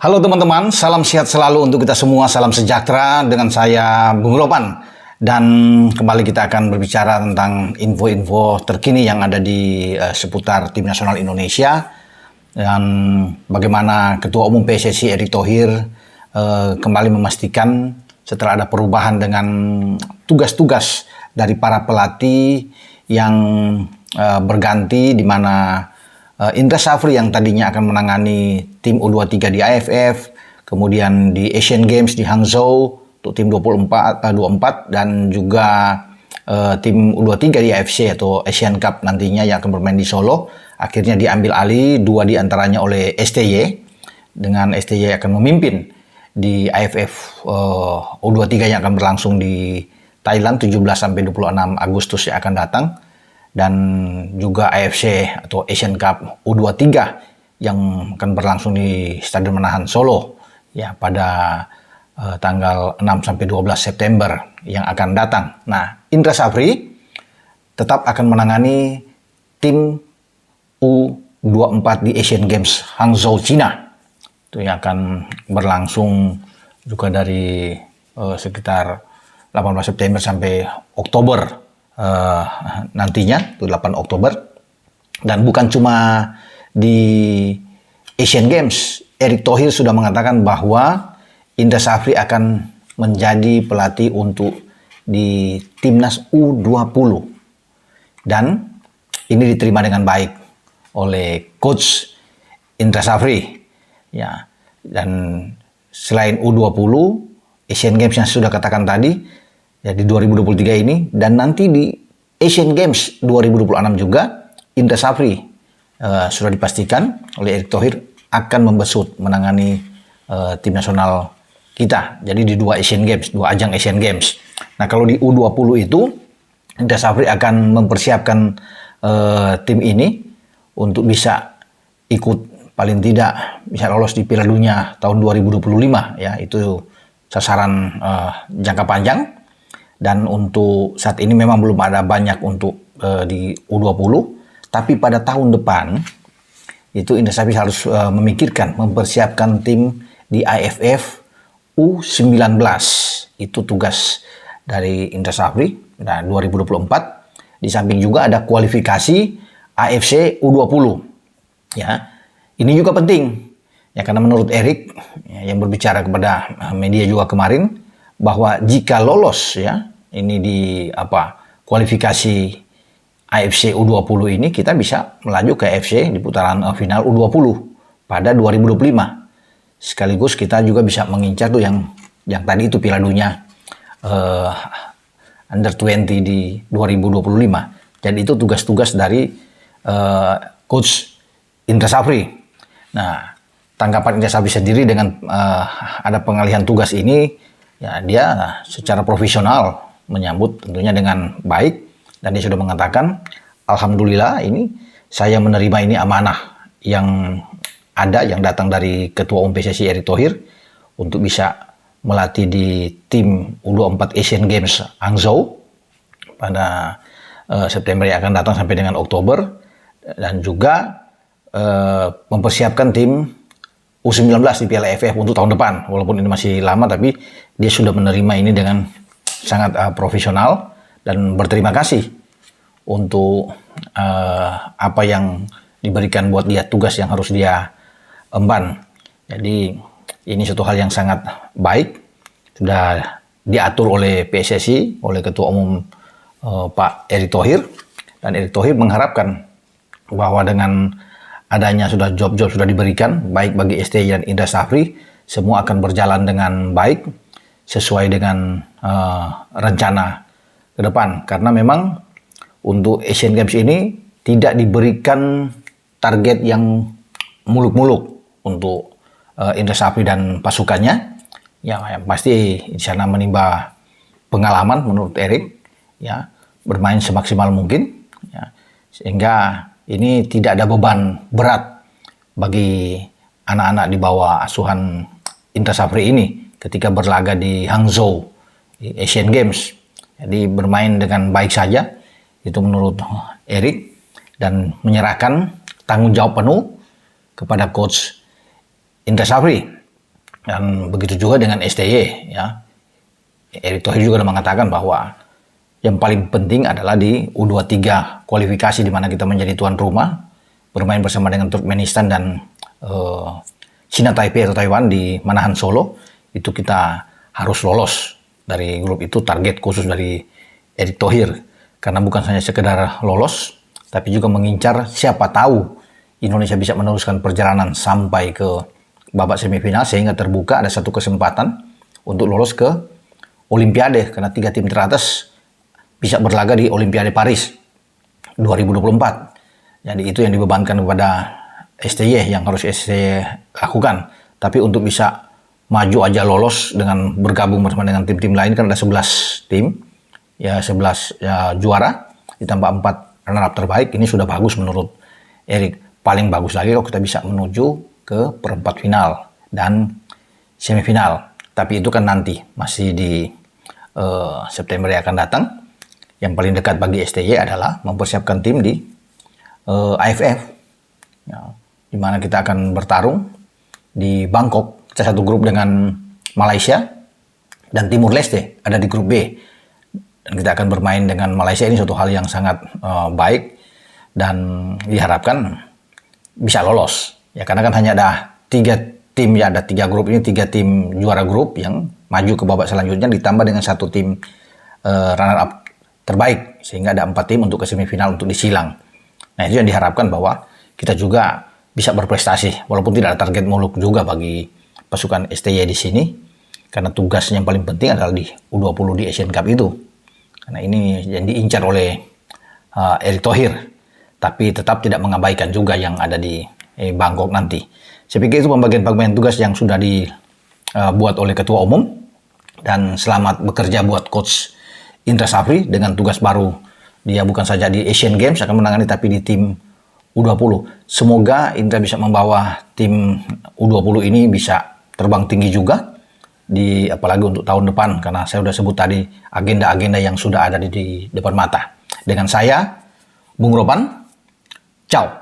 Halo teman-teman, salam sehat selalu untuk kita semua, salam sejahtera dengan saya Bung Ropan. Dan kembali kita akan berbicara tentang info-info terkini yang ada di seputar Tim Nasional Indonesia. Dan bagaimana Ketua Umum PSSI Erick Thohir kembali memastikan setelah ada perubahan dengan tugas-tugas dari para pelatih yang berganti, di mana Indra Syafri yang tadinya akan menangani tim U23 di AFF, kemudian di Asian Games di Hangzhou untuk tim 24 dan juga tim U23 di AFC atau Asian Cup nantinya yang akan bermain di Solo, akhirnya diambil alih dua di antaranya oleh STY, dengan STY akan memimpin di AFF U23 yang akan berlangsung di Thailand 17 sampai 26 Agustus yang akan datang. Dan juga AFC atau Asian Cup U23 yang akan berlangsung di Stadion Manahan Solo ya pada tanggal 6 sampai 12 September yang akan datang. Nah, Indra Syafri tetap akan menangani tim U24 di Asian Games Hangzhou, China. Itu yang akan berlangsung juga dari sekitar 18 September sampai Oktober nantinya, itu 8 Oktober. Dan bukan cuma di Asian Games, Erick Thohir sudah mengatakan bahwa Indra Syafri akan menjadi pelatih untuk di Timnas U20. Dan ini diterima dengan baik oleh Coach Indra Syafri. Ya, dan selain U20, Asian Games yang sudah katakan tadi, ya di 2023 ini, dan nanti di Asian Games 2026 juga Indra Syafri sudah dipastikan oleh Erick Thohir akan membesut menangani tim nasional kita. Jadi di dua Asian Games, dua ajang Asian Games. Nah, kalau di U20 itu Indra Syafri akan mempersiapkan tim ini untuk bisa ikut, paling tidak bisa lolos di Piala Dunia tahun 2025 ya, itu sasaran jangka panjang. Dan untuk saat ini memang belum ada banyak untuk di U20, tapi pada tahun depan itu Indra Syafri harus memikirkan, mempersiapkan tim di AFF U19. Itu tugas dari Indra Syafri. Nah, 2024 di samping juga ada kualifikasi AFC U20. Ya, ini juga penting ya, karena menurut Erick ya, yang berbicara kepada media juga kemarin, bahwa jika lolos ya ini di kualifikasi AFC U20 ini, kita bisa melaju ke AFC di putaran final U20 pada 2025. Sekaligus kita juga bisa mengincar tuh yang tadi itu Piala Dunia Under 20 di 2025. Jadi itu tugas-tugas dari Coach Indra Syafri. Nah, tanggapan Indra Syafri sendiri dengan ada pengalihan tugas ini, ya dia secara profesional menyambut tentunya dengan baik, dan dia sudah mengatakan, alhamdulillah ini saya menerima ini amanah yang ada, yang datang dari Ketua Umum PSSI Erick Thohir untuk bisa melatih di tim U24 Asian Games Hangzhou pada September yang akan datang sampai dengan Oktober, dan juga mempersiapkan tim U19 di Piala AFF untuk tahun depan. Walaupun ini masih lama, tapi dia sudah menerima ini dengan sangat profesional dan berterima kasih untuk apa yang diberikan buat dia, tugas yang harus dia emban. Jadi ini suatu hal yang sangat baik, sudah diatur oleh PSSI, oleh Ketua Umum Pak Erick Thohir, dan Erick Thohir mengharapkan bahwa dengan adanya sudah job-job sudah diberikan, baik bagi STY dan Indra Syafri, semua akan berjalan dengan baik sesuai dengan rencana ke depan. Karena memang untuk Asian Games ini tidak diberikan target yang muluk-muluk untuk Indra Syafri dan pasukannya. Ya, yang pasti di sana menimba pengalaman menurut Erick, ya, bermain semaksimal mungkin, ya, sehingga ini tidak ada beban berat bagi anak-anak di bawah asuhan Indra Syafri ini ketika berlaga di Hangzhou di Asian Games. Jadi bermain dengan baik saja, itu menurut Erick, dan menyerahkan tanggung jawab penuh kepada Coach Indra Syafri. Dan begitu juga dengan STY, ya. Erick Thohir juga sudah mengatakan bahwa yang paling penting adalah di U23 kualifikasi, di mana kita menjadi tuan rumah, bermain bersama dengan Turkmenistan dan China Taipei atau Taiwan di Manahan Solo. Itu kita harus lolos dari grup itu, target khusus dari Erick Thohir. Karena bukan hanya sekedar lolos, tapi juga mengincar siapa tahu Indonesia bisa meneruskan perjalanan sampai ke babak semifinal, sehingga terbuka ada satu kesempatan untuk lolos ke Olimpiade, karena 3 tim teratas bisa berlaga di Olimpiade Paris 2024. Jadi itu yang dibebankan kepada STY, yang harus STY lakukan. Tapi untuk bisa maju aja lolos dengan bergabung bersama dengan tim-tim lain, kan ada 11 tim, ya 11 ya, juara, ditambah 4 runner-up terbaik. Ini sudah bagus menurut Erick. Paling bagus lagi kalau kita bisa menuju ke perempat final dan semifinal. Tapi itu kan nanti, masih di September yang akan datang. Yang paling dekat bagi STY adalah mempersiapkan tim di AFF, ya, di mana kita akan bertarung di Bangkok. Kita satu grup dengan Malaysia dan Timur Leste ada di grup B. Dan kita akan bermain dengan Malaysia. Ini suatu hal yang sangat baik dan diharapkan bisa lolos. Ya, karena kan hanya ada 3 tim, ya ada 3 grup ini, 3 tim juara grup yang maju ke babak selanjutnya, ditambah dengan 1 tim runner-up terbaik, sehingga ada 4 tim untuk ke semifinal untuk disilang. Nah, itu yang diharapkan, bahwa kita juga bisa berprestasi, walaupun tidak ada target muluk juga bagi pasukan STY di sini, karena tugasnya yang paling penting adalah di U20 di Asian Cup itu. Karena ini yang diincar oleh Erick Thohir, tapi tetap tidak mengabaikan juga yang ada di Bangkok nanti. Saya pikir itu pembagian tugas yang sudah dibuat oleh Ketua Umum, dan selamat bekerja buat Coach Indra Safri dengan tugas baru. Dia bukan saja di Asian Games akan menangani, tapi di tim U20. Semoga Indra bisa membawa tim U20 ini bisa terbang tinggi juga, apalagi untuk tahun depan, karena saya sudah sebut tadi agenda-agenda yang sudah ada di depan mata. Dengan saya, Bung Ropan, ciao.